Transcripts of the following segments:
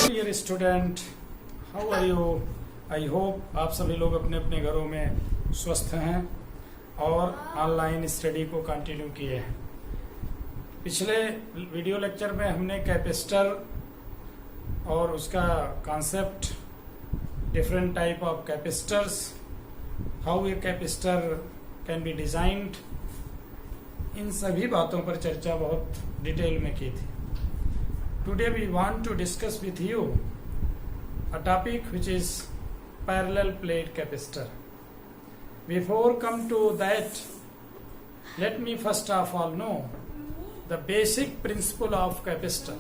Dear student, how are you? I hope आप सभी लोग अपने अपने घरों में स्वस्थ हैं और ऑनलाइन स्टडी को कंटिन्यू किए हैं। पिछले वीडियो लेक्चर में हमने कैपेसिटर और उसका concept, different type of capacitors, how a capacitor can be designed, इन सभी बातों पर चर्चा बहुत डिटेल में की थी। Today we want to discuss with you a topic which is parallel plate capacitor. Before come to that, let me first of all know the basic principle of capacitor.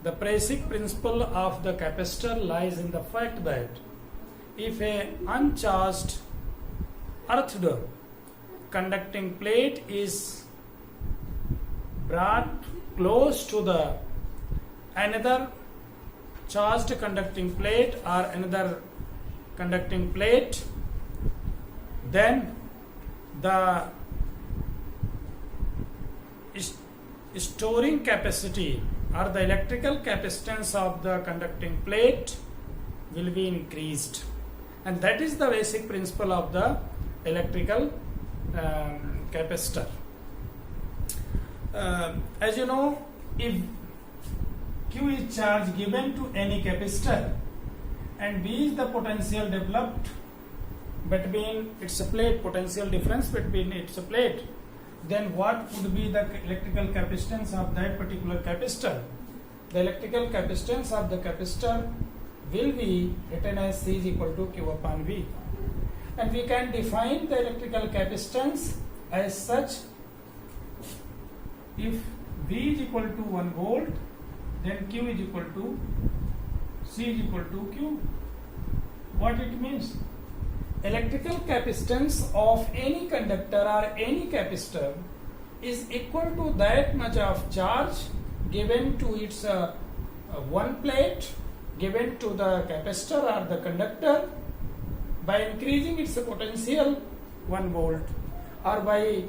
The basic principle of the capacitor lies in the fact that if a uncharged earthed conducting plate is brought close to the another charged conducting plate or another conducting plate, then the storing capacity or the electrical capacitance of the conducting plate will be increased, and that is the basic principle of the electrical capacitor. As you know, if Q is charge given to any capacitor and V is the potential developed between its plate, potential difference between its plate, then what would be the electrical capacitance of that particular capacitor? The electrical capacitance of the capacitor will be written as C is equal to Q upon V, and we can define the electrical capacitance as such: if V is equal to 1 volt, then Q is equal to C is equal to Q. What it means? Electrical capacitance of any conductor or any capacitor is equal to that much of charge given to its one plate, given to the capacitor or the conductor, by increasing its potential 1 volt or by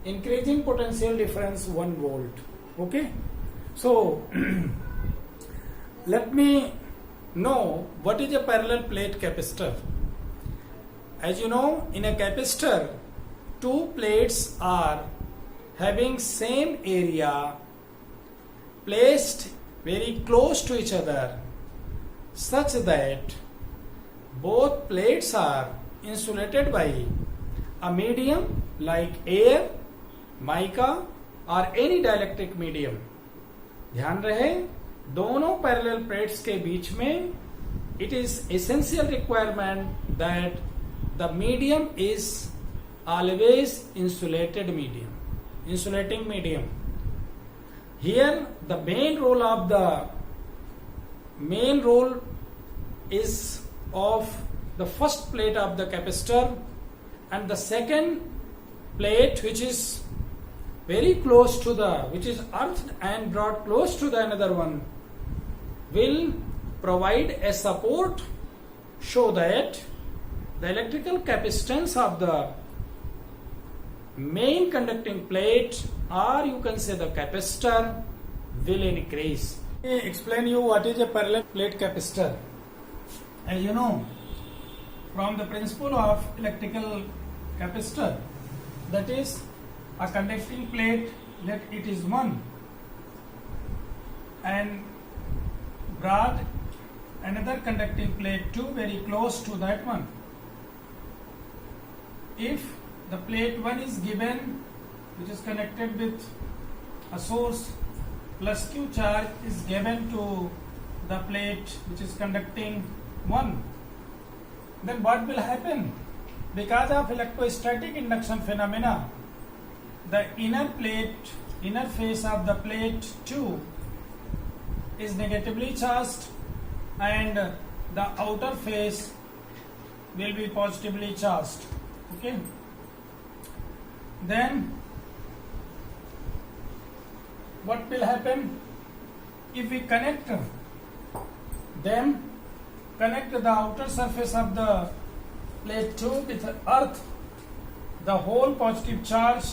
increasing potential difference 1 volt. Okay, so let me know what is a parallel plate capacitor. As you know, in a capacitor, two plates are having same area placed very close to each other, such that both plates are insulated by a medium like air, mica or any dielectric medium. ध्यान रहे, दोनों parallel plates के बीच में it is essential requirement that the medium is always insulated medium, insulating medium. Here the main role is of the first plate of the capacitor, and the second plate, which is very close to which is earthed and brought close to the another one, will provide a support so that the electrical capacitance of the main conducting plate, or you can say the capacitor, will increase. Let me explain you what is a parallel plate capacitor. As you know, from the principle of electrical capacitor, that is, a conducting plate, let it is 1, and brought another conducting plate 2 very close to that one. If the plate 1 is given, which is connected with a source, plus Q charge is given to the plate which is conducting 1, then what will happen? Because of electrostatic induction phenomena, the inner face of the plate 2 is negatively charged and the outer face will be positively charged. Okay, then what will happen? If we connect them, connect the outer surface of the plate 2 with earth, the whole positive charge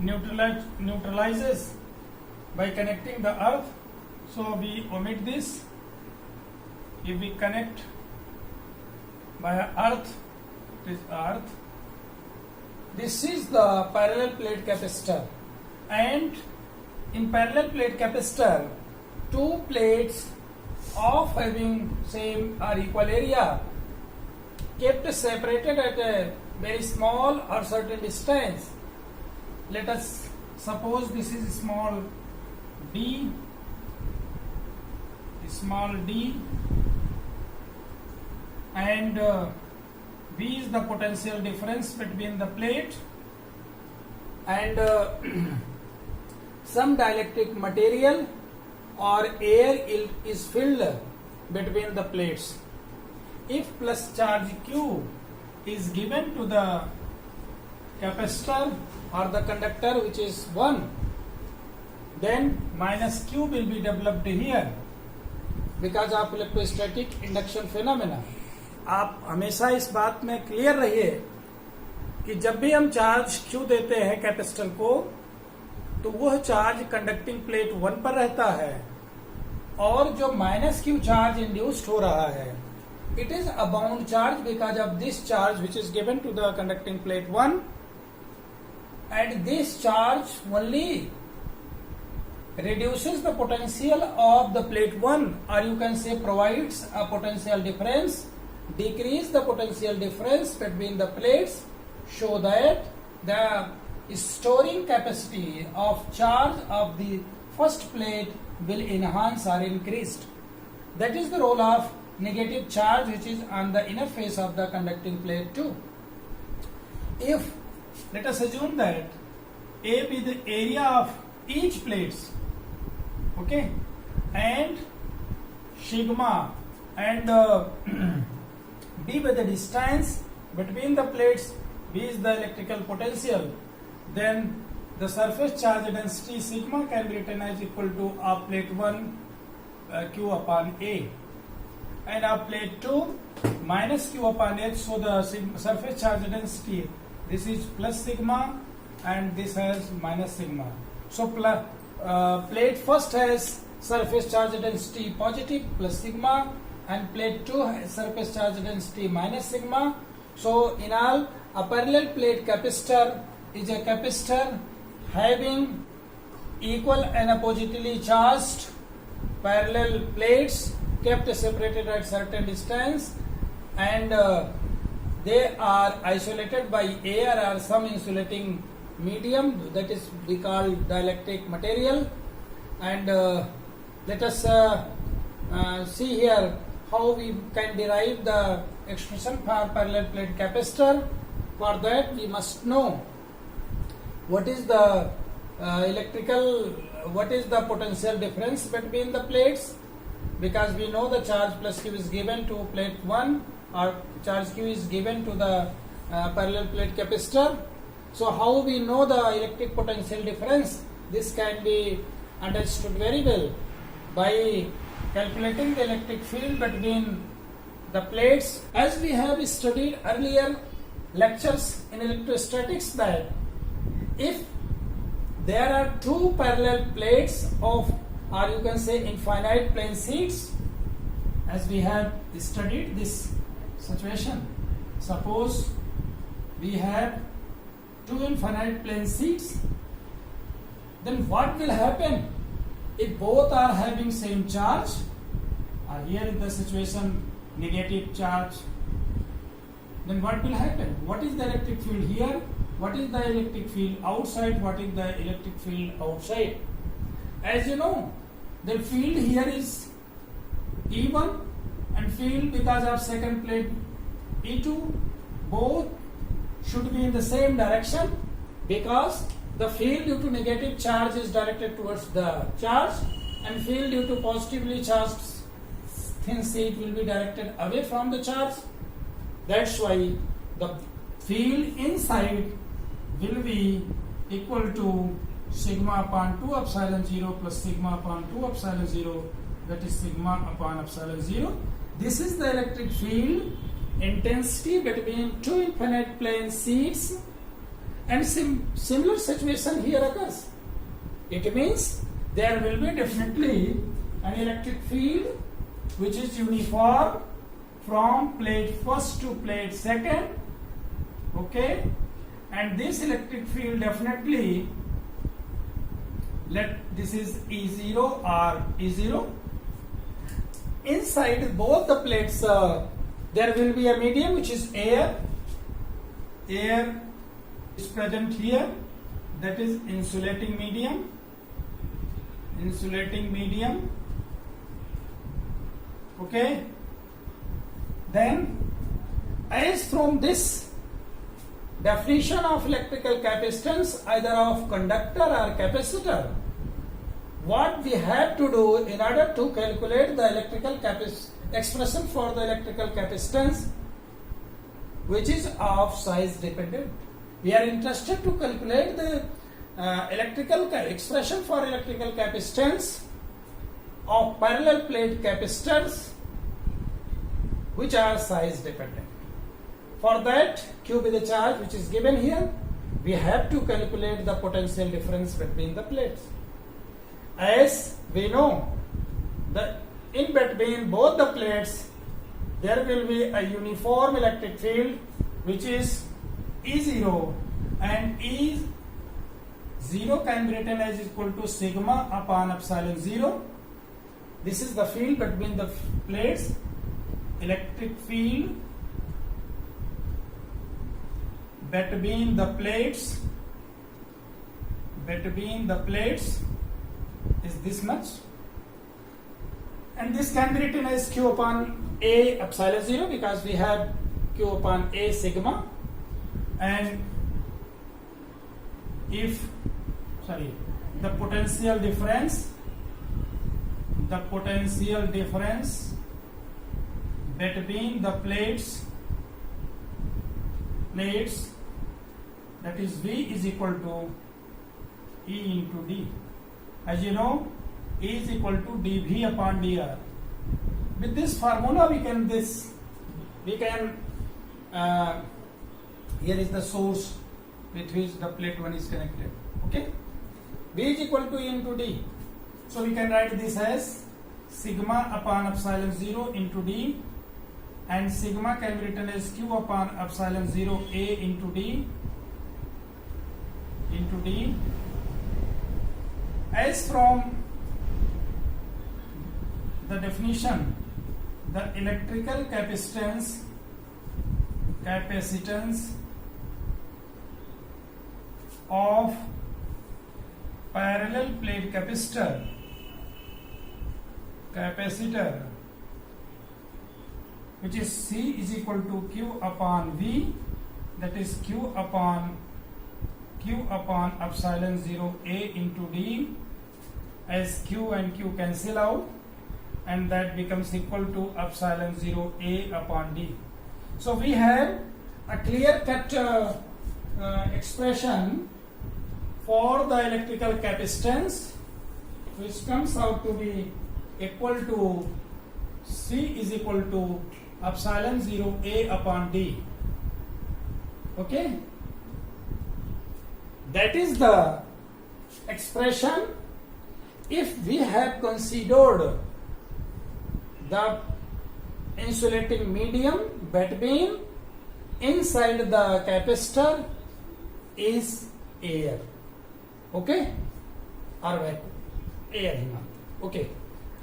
neutralizes by connecting the earth. So we omit this. If we connect by earth, it is earth. This is the parallel plate capacitor, and in parallel plate capacitor, two plates of having same or equal area kept separated at a very small or certain distance. Let us suppose this is small d, and V is the potential difference between the plate, and some dielectric material or air is filled between the plates. If plus charge Q is given to the capacitor or the conductor, which is 1, then minus Q will be developed here because of electrostatic induction phenomena. आप हमेशा इस बात में clear रहिए कि जब भी हम चार्ज Q देते हैं कैपेसिटर को, तो वह चार्ज कंडक्टिंग प्लेट 1 पर रहता है, और जो माइनस Q चार्ज इंड्यूस्ड हो रहा है, it is a bound charge because of this charge which is given to the conducting plate 1, and this charge only reduces the potential of the plate 1, or you can say provides a potential difference, decrease the potential difference between the plates, so that the storing capacity of charge of the first plate will enhance or increased. That is the role of negative charge which is on the inner face of the conducting plate too. If let us assume that A be the area of each plates, okay, and sigma and B by the distance between the plates, B is the electrical potential, then the surface charge density sigma can be written as equal to of plate 1 Q upon A, and of plate 2 minus Q upon H. So the surface charge density, this is plus sigma and this has minus sigma. So plate first has surface charge density positive plus sigma, and plate 2 has surface charge density minus sigma. So in all, a parallel plate capacitor is a capacitor having equal and oppositely charged parallel plates kept separated at certain distance, and they are isolated by air or some insulating medium, that is we call dielectric material. And let us see here how we can derive the expression for parallel plate capacitor. For that we must know what is the what is the potential difference between the plates, because we know the charge plus Q is given to plate 1 or charge Q is given to the parallel plate capacitor. So how we know the electric potential difference? This can be understood very well by calculating the electric field between the plates. As we have studied earlier lectures in electrostatics, that if there are two parallel plates of, or you can say infinite plane sheets, as we have studied this situation, suppose we have two infinite plane sheets, then what will happen if both are having same charge? Here is the situation, negative charge. Then what will happen? What is the electric field here? What is the electric field outside? What is the electric field outside? As you know, the field here is E1, and field because of second plate E2, both should be in the same direction, because the field due to negative charge is directed towards the charge, and field due to positively charged thin sheet will be directed away from the charge. That's why the field inside will be equal to sigma upon 2 epsilon 0 plus sigma upon 2 epsilon 0, that is sigma upon epsilon 0. This is the electric field intensity between two infinite plane sheets, And similar situation here occurs. It means there will be definitely an electric field which is uniform from plate first to plate second. Okay, and this electric field definitely, this is E0 or E0. Inside both the plates there will be a medium which is air. Air is present here, that is insulating medium. Insulating medium. Okay, then as from this definition of electrical capacitance, either of conductor or capacitor, what we have to do in order to calculate the electrical expression for the electrical capacitance, which is of size dependent. We are interested to calculate the electrical expression for electrical capacitance of parallel plate capacitors which are size dependent. For that, Q be the charge which is given here, we have to calculate the potential difference between the plates. As we know, in between both the plates there will be a uniform electric field which is E0, and E0 can be written as equal to sigma upon epsilon 0. This is the field between the plates. Electric field between the plates is this much, and this can be written as Q upon A epsilon 0 because we have Q upon A sigma. And if the potential difference between the plates, that is V is equal to E into D. As you know, E is equal to dV upon dr. With this formula we can here is the source with which the plate 1 is connected. Okay, V is equal to E into D. So we can write this as sigma upon epsilon 0 into D, and sigma can be written as Q upon epsilon 0 A into D. As from the definition, the electrical capacitance of parallel plate capacitor which is C is equal to Q upon V, that is Q upon epsilon 0 A into D, as Q and Q cancel out, and that becomes equal to epsilon 0 A upon D. So we have a clear cut expression for the electrical capacitance, which comes out to be equal to C is equal to epsilon 0 A upon D. Okay, that is the expression if we have considered the insulating medium between inside the capacitor is air. Okay, or vacuum, air. Okay,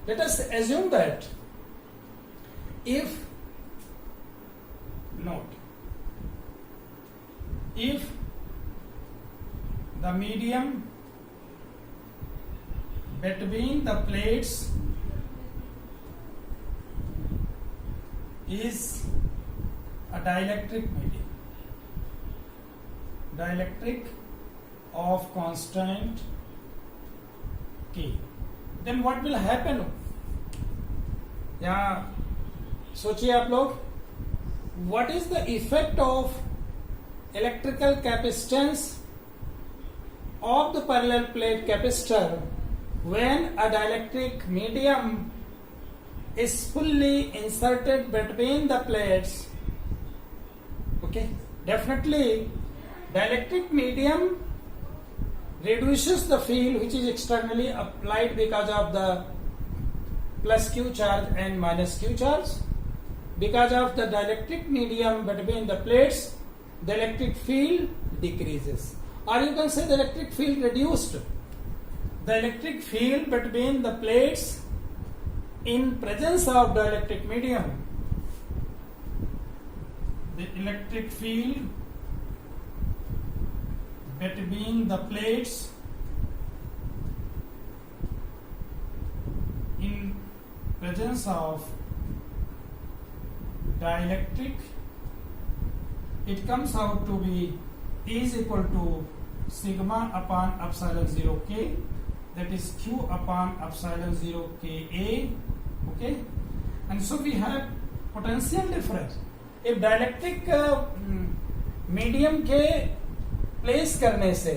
let us assume that if the medium between the plates is a dielectric medium, dielectric of constant K, then what will happen? यहाँ सोचिए आप लोग, what is the effect of electrical capacitance of the parallel plate capacitor when a dielectric medium is fully inserted between the plates? Okay, definitely dielectric medium reduces the field which is externally applied because of the plus q charge and minus q charge. Because of the dielectric medium between the plates, the electric field decreases, or you can say the electric field reduced. The electric field between the plates in presence of dielectric medium, the electric field between the plates in presence of dielectric, it comes out to be E is equal to sigma upon epsilon 0 k, that is q upon epsilon 0 k a. Okay, and so we have potential difference. If dielectric medium के place करने से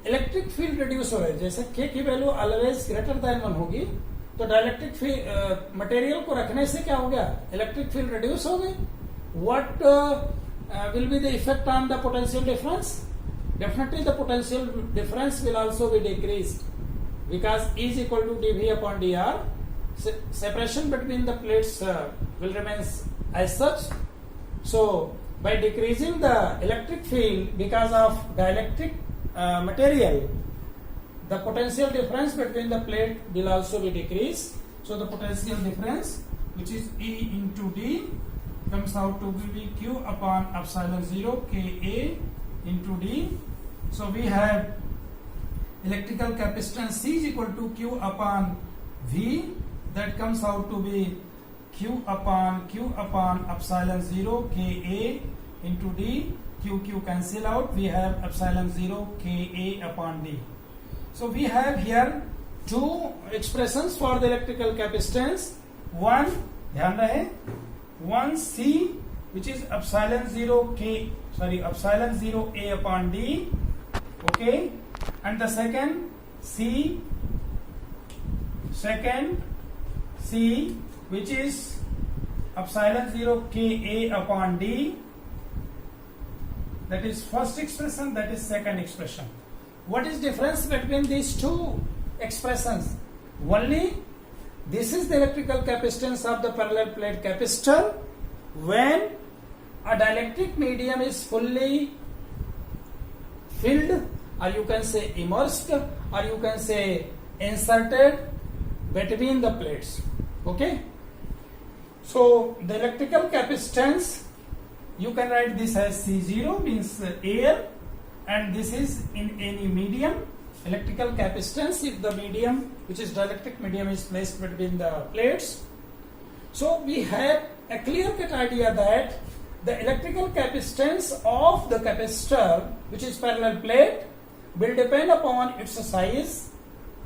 electric field reduce हो रहा है, जैसे के की value always greater than 1 होगी, तो डाइलेक्ट्रिक मटेरियल को रखने से क्या हो गया, इलेक्ट्रिक फील्ड रिड्यूस हो गई. What will be the effect on the potential difference? Definitely the potential difference will also be decreased because E is equal to dV upon dr. Separation between the plates will remain as such. So by decreasing the electric field because of dielectric material, the potential difference between the plate will also be decreased. So the potential difference, which is E into D, comes out to be Q upon epsilon 0 Ka into D. So we have electrical capacitance C is equal to Q upon V, that comes out to be Q upon epsilon 0 Ka into D. Q cancel out, we have epsilon 0 Ka upon D. So we have here two expressions for the electrical capacitance. One, ध्यान रहे, one C, which is epsilon 0 A upon D, okay, and the second C, which is epsilon 0 Ka upon D. That is first expression, that is second expression. What is difference between these two expressions? Only this is the electrical capacitance of the parallel plate capacitor when a dielectric medium is fully filled, or you can say immersed, or you can say inserted between the plates. Okay? So the electrical capacitance, you can write this as C0, means air, and this is in any medium. Electrical capacitance if the medium, which is dielectric medium, is placed between the plates. So we have a clear-cut idea that the electrical capacitance of the capacitor, which is parallel plate, will depend upon its size.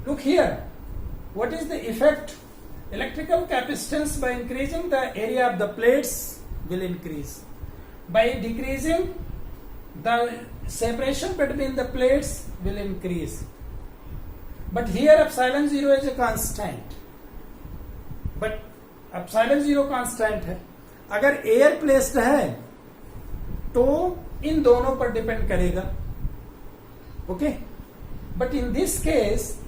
Look here, what is the effect? Electrical capacitance, by increasing the area of the plates, will increase. By decreasing, the separation between the plates will increase. But here epsilon 0 is a constant. But epsilon 0 constant है. अगर air placed है तो इन दोनों पर depend करेगा. Okay, but in this case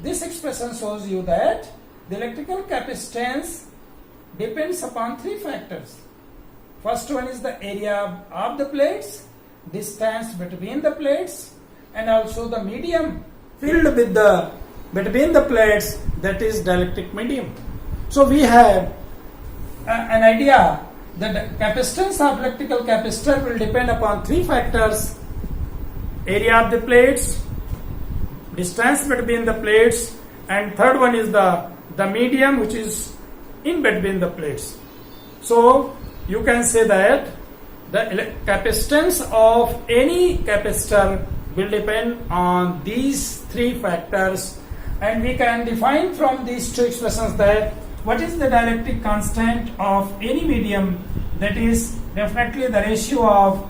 this expression shows you that the electrical capacitance depends upon three factors. First one is the area of the plates, distance between the plates, and also the medium filled with the between the plates, that is dielectric medium. So we have an idea that the capacitance of electrical capacitor will depend upon three factors: area of the plates, distance between the plates, and third one is the medium which is in between the plates. So you can say that the capacitance of any capacitor will depend on these three factors, and we can define from these two expressions that what is the dielectric constant of any medium, that is definitely the ratio of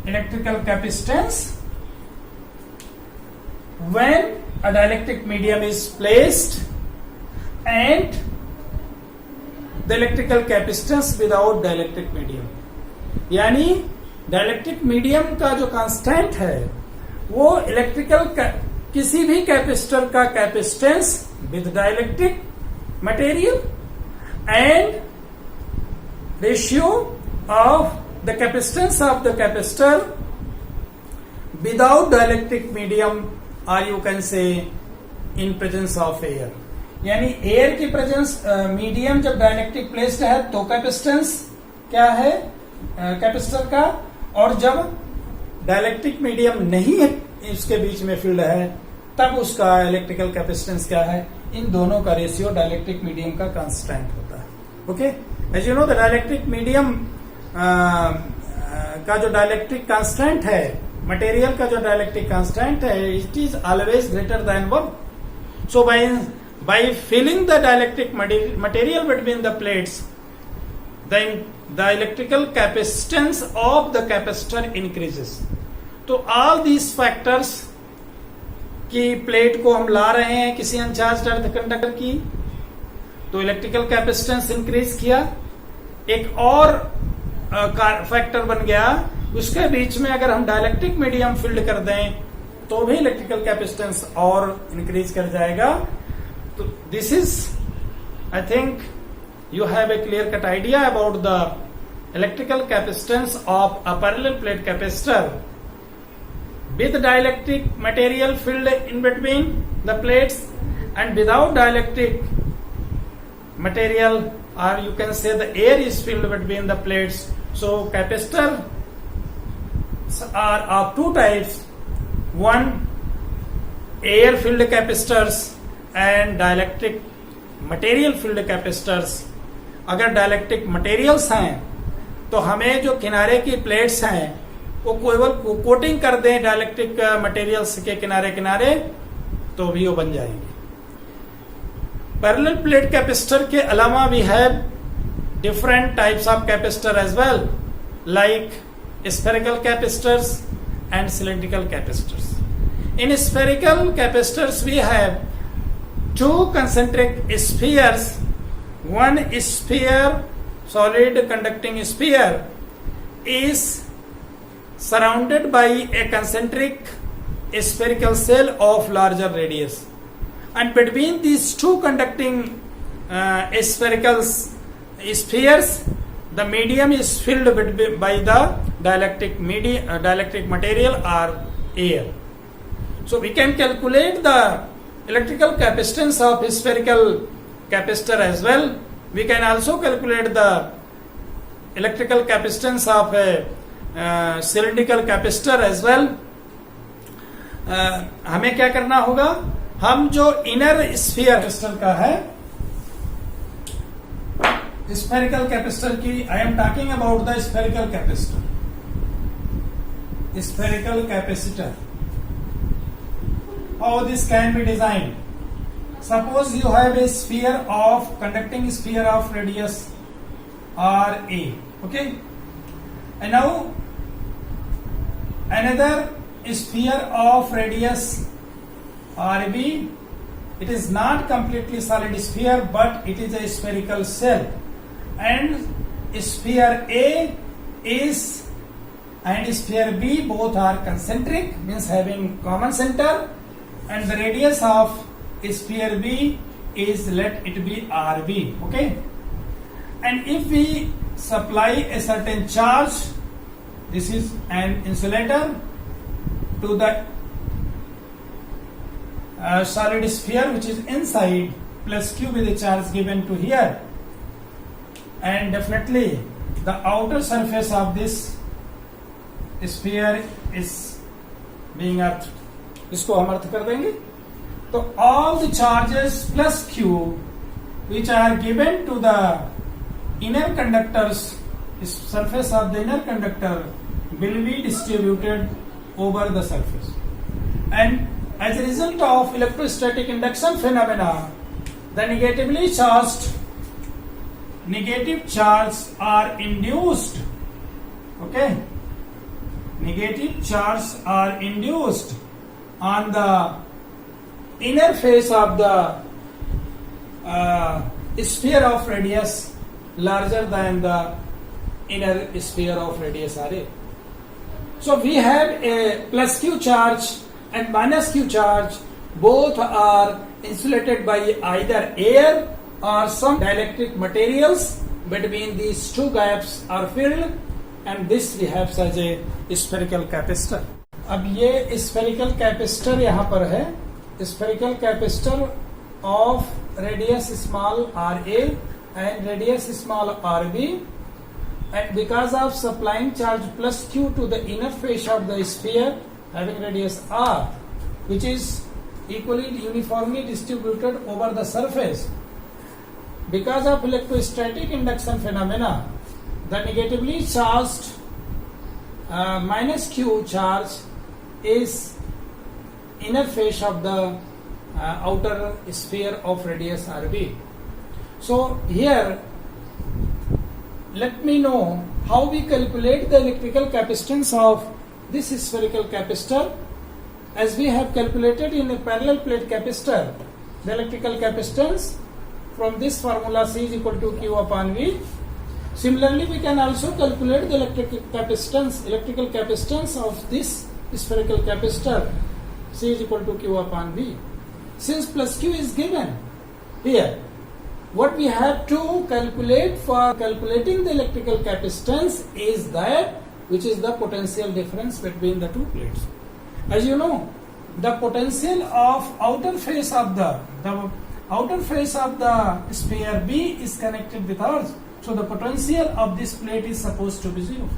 electrical capacitance when a dielectric medium is placed and the electrical capacitance without dielectric medium. यानी dielectric medium का जो constant है वो electrical किसी भी capacitor का capacitance with dielectric material and ratio of the capacitance of the capacitor without dielectric medium or you can say in presence of air. यानी air की प्रेजेंस मीडियम जब डाइलेक्ट्रिक प्लेस्ड है तो कैपेसिटेंस क्या है कैपेसिटर का, और जब डाइलेक्ट्रिक मीडियम नहीं है इसके बीच में फील्ड है तब उसका इलेक्ट्रिकल कैपेसिटेंस क्या है। इन दोनों का रेशियो डाइलेक्ट्रिक मीडियम का कांस्टेंट होता है। Okay, as you know the dielectric medium का जो डाइलेक्ट्रिक कांस्टेंट है, मटेरियल का जो डाइलेक्ट्रिक कांस्टेंट है, it is always greater than 1। So by filling the dielectric material between the plates, the electrical capacitance of the capacitor increases. तो all these factors की plate को हम ला रहे हैं किसी अनचार्ज्ड अर्थ कंडक्टर की, तो इलेक्ट्रिकल कैपेसिटेंस इंक्रीज किया। एक और फैक्टर बन गया, उसके बीच में अगर हम डाइलेक्ट्रिक मीडियम फिल्ड कर दें तो भी इलेक्ट्रिकल कैपेसिटेंस और इंक्रीज कर जाएगा। तो this is, I think you have a clear cut idea about the electrical capacitance of a parallel plate capacitor with dielectric material filled in between the plates and without dielectric material, or you can say the air is filled between the plates. So capacitors are of two types, one air filled capacitors and dielectric material filled capacitors. अगर dielectric materials हैं तो हमें जो किनारे की plates हैं वो केवल कोटिंग कर दें डाइलेक्ट्रिक मटेरियल्स के किनारे किनारे तो भी वो बन जाएंगे। पैरेलल प्लेट कैपेसिटर के अलावा we have different types of capacitor as well, like spherical capacitors and cylindrical capacitors. In spherical capacitors we have two concentric spheres, one sphere solid conducting sphere is surrounded by a concentric spherical shell of larger radius, and between these two conducting spherical spheres the medium is filled by the dielectric material or air. So we can calculate the electrical capacitance of spherical capacitor as well. We can also calculate the electrical capacitance of a cylindrical capacitor as well. हमें क्या करना होगा, हम जो inner sphere capacitor का है, spherical capacitor की, I am talking about the spherical capacitor, spherical capacitor, how this can be designed. Suppose you have a sphere of conducting sphere of radius RA, okay, and now another sphere of radius RB. It is not completely solid sphere, but it is a spherical shell, and sphere A is and sphere B both are concentric, means having common center, and the radius of sphere B is, let it be RB, okay. And if we supply a certain charge, this is an insulator, to the solid sphere which is inside, plus Q with the charge given to here, and definitely the outer surface of this sphere is being earthed. इसको हम अर्थ कर देंगे. So all the charges plus Q which are given to the inner conductors, surface of the inner conductor, will be distributed over the surface, and as a result of electrostatic induction phenomena, the negative charges are induced, okay, negative charges are induced on the inner face of the sphere of radius larger than the inner sphere of radius RA. So we have a plus Q charge and minus Q charge. Both are insulated by either air or some dielectric materials. Between these two gaps are filled, and this we have as a spherical capacitor. अब ये spherical capacitor यहाँ पर है, spherical capacitor of radius small RA and radius small RB, and because of supplying charge plus Q to the inner face of the sphere having radius R, which is equally uniformly distributed over the surface, because of electrostatic induction phenomena, the negatively charged minus Q charge is inner face of the outer sphere of radius RB. So here, let me know how we calculate the electrical capacitance of this spherical capacitor. As we have calculated in a parallel plate capacitor, the electrical capacitance from this formula C is equal to Q upon V. Similarly, we can also calculate the electrical capacitance of this spherical capacitor. C is equal to Q upon V. Since plus Q is given here, what we have to calculate for calculating the electrical capacitance is that which is the potential difference between the two plates. As you know, the potential of outer face of the sphere B is connected with ours. So the potential of this plate is supposed to be 0.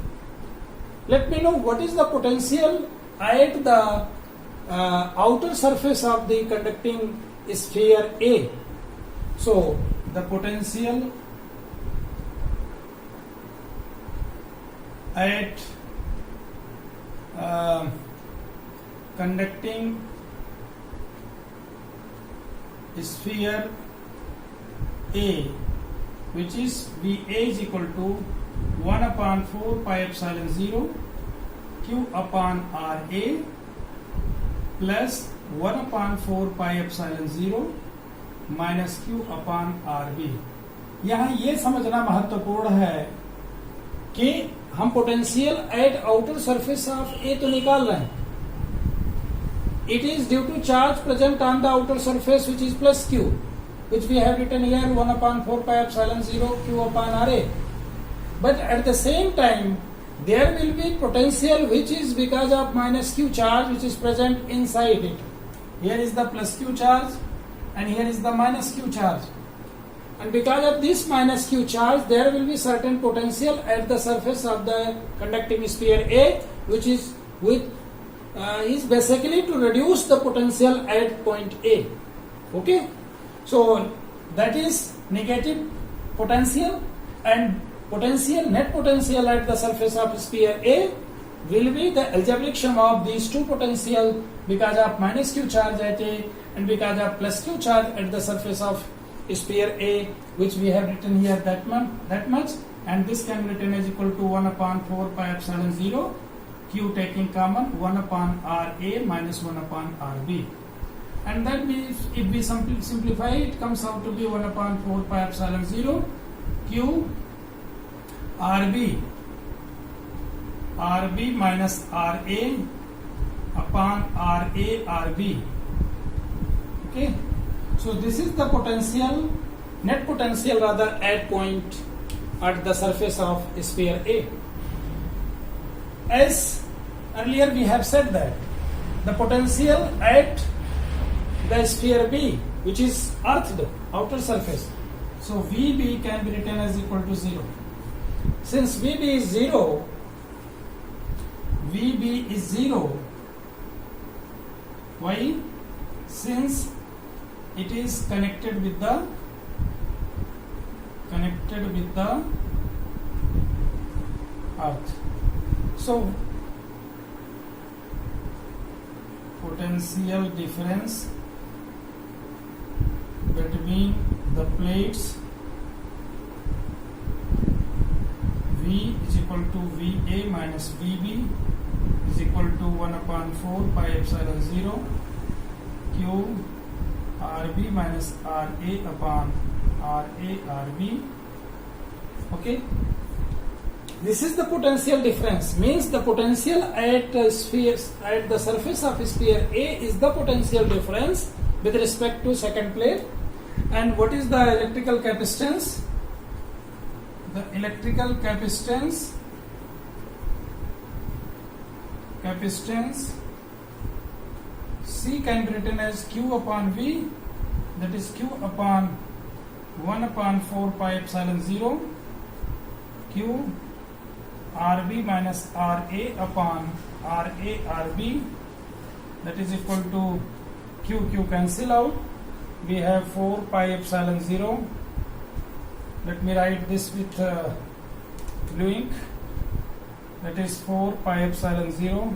Let me know what is the potential at the outer surface of the conducting sphere A. So the potential at conducting sphere A, which is VA is equal to 1 upon 4 pi epsilon 0 Q upon RA plus 1 upon 4 pi epsilon 0 minus Q upon RB. यहाँ ये समझना महत्वपूर्ण है कि हम potential at outer surface of a तो निकाल रहे हैं. It is due to charge present on the outer surface, which is plus Q, which we have written here 1 upon 4 pi epsilon 0 Q upon RA. But at the same time, there will be potential which is because of minus Q charge which is present inside it. Here is the plus Q charge and here is the minus Q charge. And because of this minus Q charge, there will be certain potential at the surface of the conducting sphere A, which is is basically to reduce the potential at point A. Okay, so that is negative potential, and net potential at the surface of sphere A will be the algebraic sum of these two potential because of minus Q charge at A and because of plus Q charge at the surface of sphere A, which we have written here that much, and this can be written as equal to 1 upon 4 pi epsilon 0 Q taking common 1 upon RA minus 1 upon RB. And that means if we simplify, it comes out to be 1 upon 4 pi epsilon 0 Q RB minus RA upon RA RB. Okay, so this is the potential, net potential rather, at the surface of sphere A. As earlier we have said that the potential at the sphere B, which is earthed outer surface, so VB can be written as equal to 0. Since VB is 0, why? Since it is connected with the earth. So potential difference between the plates V is equal to VA minus VB is equal to 1 upon 4 pi epsilon 0 Q RB minus RA upon RA RB. Okay, This is the potential difference. Means the potential at spheres at the surface of sphere A is the potential difference with respect to second plate. And what is the electrical capacitance? The electrical capacitance C can be written as Q upon V, that is Q upon 1 upon 4 pi epsilon 0 Q RB minus RA upon RA RB, that is equal to Q cancel out. We have 4 pi epsilon 0. Let me write this with blue ink. That is 4 pi epsilon 0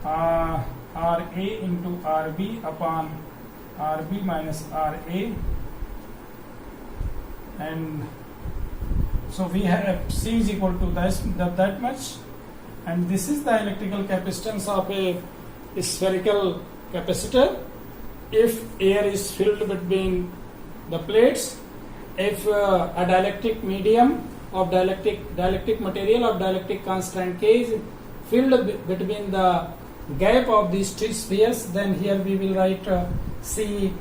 RA into RB upon RB minus RA, and so we have C is equal to that much, and this is the electrical capacitance of a spherical capacitor if air is filled between the plates. If a dielectric medium of dielectric material of dielectric constant K is filled between the gap of these two spheres, then here we will write C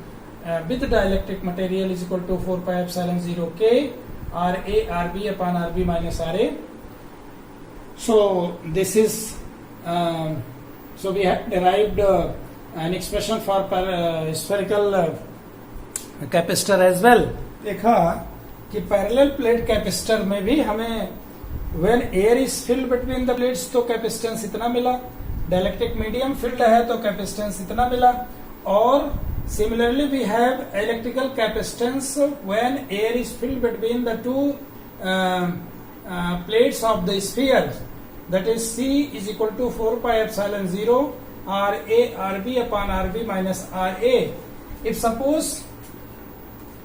with dielectric material is equal to 4 pi epsilon 0 K RA RB upon RB minus RA. So this is so we have derived an expression for spherical capacitor as well. देखा कि parallel plate capacitor में भी हमें when air is filled between the plates तो capacitance इतना मिला, dielectric medium field है तो कैपेसिटेंस इतना मिला, और similarly we have electrical capacitance when air is filled between the two plates of the sphere, that is C is equal to 4 pi epsilon 0 RA RB upon RB minus RA. If suppose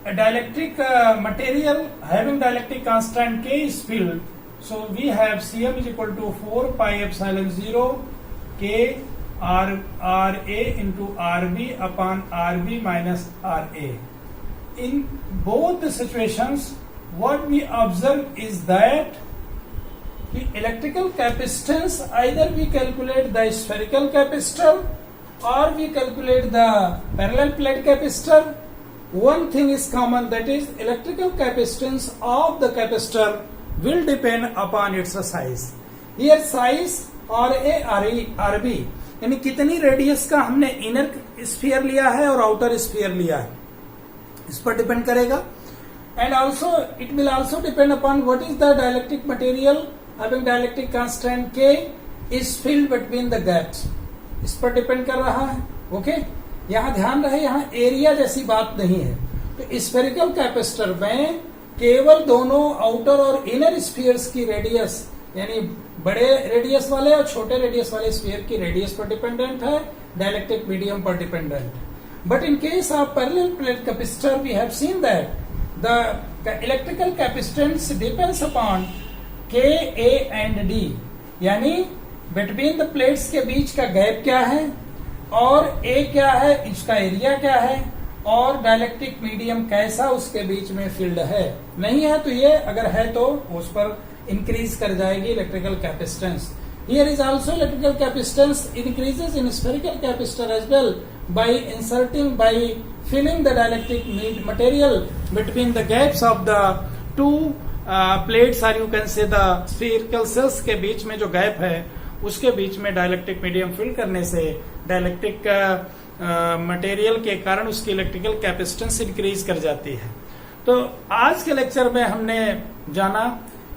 a dielectric material having dielectric constant K is filled, so we have Cm is equal to 4 pi epsilon 0 K RA into RB upon RB minus RA. In both the situations, what we observe is that the electrical capacitance, either we calculate the spherical capacitor or we calculate the parallel plate capacitor, one thing is common, that is electrical capacitance of the capacitor will depend upon its size. Here size RA RB यानी कितनी radius का हमने inner sphere लिया है और outer sphere लिया है, इस पर डिपेंड करेगा. And also it will also depend upon what is the dielectric material having dielectric constant K is filled between the gaps, इस पर डिपेंड कर रहा है. ओके यहाँ ध्यान रहे, यहाँ एरिया जैसी बात नहीं है. तो स्फेरिकल कैपेसिटर में केवल दोनों आउटर और इनर स्फीयर्स की रेडियस, यानी बड़े रेडियस वाले और छोटे रेडियस वाले स्फीयर की रेडियस पर डिपेंडेंट है, डाइलेक्ट्रिक मीडियम पर dependent. But in case of parallel plate capacitor we have seen that the electrical capacitance depends upon K, A and D, यानी बिटवीन द प्लेट्स के बीच का गैप क्या है और A क्या है, इसका एरिया क्या है, और डाइलेक्ट्रिक मीडियम कैसा उसके बीच में फील्ड है. नहीं है तो ये, अगर है तो उस पर इंक्रीज कर जाएगी electrical capacitance. Here is also electrical capacitance increases in spherical capacitor as well by filling the dielectric material between the gaps of the two plates, or you can say the spherical cells के बीच में जो gap है उसके बीच में dielectric medium fill करने से dielectric material के कारण उसकी इलेक्ट्रिकल कैपेसिटेंस इंक्रीज कर जाती है. तो आज के लेक्चर में हमने जाना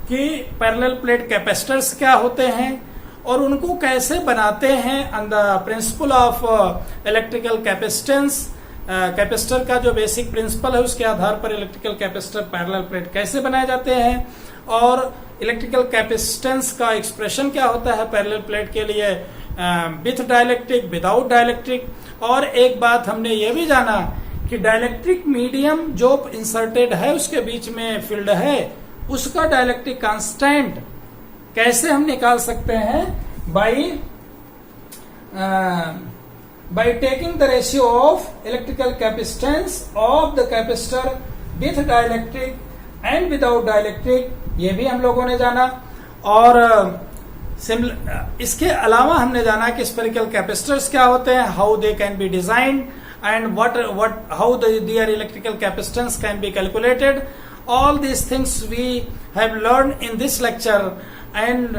कि पैरेलल प्लेट कैपेसिटर्स क्या होते हैं और उनको कैसे बनाते हैं on the principle of electrical capacitance. Capacitor का जो बेसिक प्रिंसिपल है उसके आधार पर इलेक्ट्रिकल कैपेसिटर पैरेलल प्लेट कैसे बनाए जाते हैं, और इलेक्ट्रिकल कैपेसिटेंस का एक्सप्रेशन क्या होता है पैरेलल प्लेट के लिए विथ डाइलेक्ट्रिक, विदाउट डाइलेक्ट्रिक. और एक बात हमने ये भी जाना कि डाइलेक्ट्रिक मीडियम जो इंसर्टेड है उसके बीच में फील्ड है, उसका डाइलेक्ट्रिक कांस्टेंट कैसे हम निकाल सकते हैं, by taking the ratio of electrical capacitance of the capacitor with dielectric and without dielectric. ये भी हम लोगों ने जाना. और इसके अलावा हमने जाना कि स्फेरिकल कैपेसिटर्स क्या होते हैं, how they can be designed and how their electrical capacitance can be calculated. All these things we have learned in this lecture, and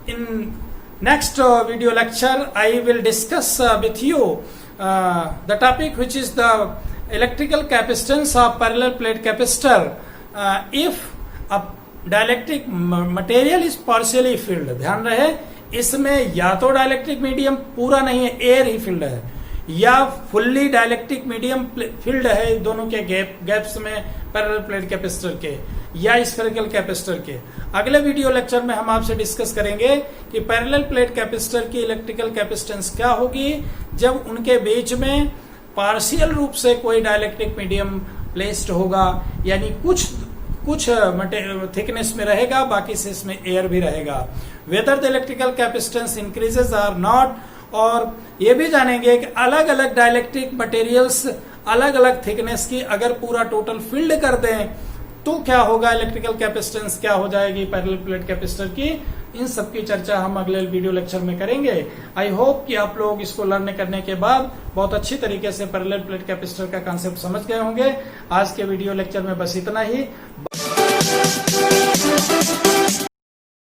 in next video lecture I will discuss with you the topic which is the electrical capacitance of parallel plate capacitor if a dielectric material is partially filled. ध्यान रहे इसमें या तो dielectric medium पूरा नहीं है, air ही field है, या फुल्ली डायलेक्ट्रिक मीडियम फील्ड है दोनों के गैप्स में पैरेलल प्लेट कैपेसिटर के या स्फेरिकल कैपेसिटर के। अगले वीडियो लेक्चर में हम आपसे डिस्कस करेंगे कि पैरेलल प्लेट कैपेसिटर की इलेक्ट्रिकल कैपेसिटेंस क्या होगी जब उनके बीच में पार्शियल रूप से कोई डायलेक्ट्रिक मीडियम प्लेस्ड होगा, यानी कुछ थिकनेस में रहेगा, बाकी से इसमें एयर भी रहेगा। Whether the electrical capacitance increases or not, और ये भी जानेंगे कि अलग अलग डायलेक्ट्रिक मटेरियल्स अलग अलग थिकनेस की अगर पूरा टोटल फील्ड कर दें तो क्या होगा, इलेक्ट्रिकल कैपेसिटेंस क्या हो जाएगी पैरेलल प्लेट कैपेसिटर की। इन सब की चर्चा हम अगले वीडियो लेक्चर में करेंगे। आई होप कि आप लोग इसको लर्न करने के बाद बहुत अच्छी तरीके से पैरेलल प्लेट कैपेसिटर का कांसेप्ट समझ गए होंगे। आज के वीडियो लेक्चर में बस इतना ही।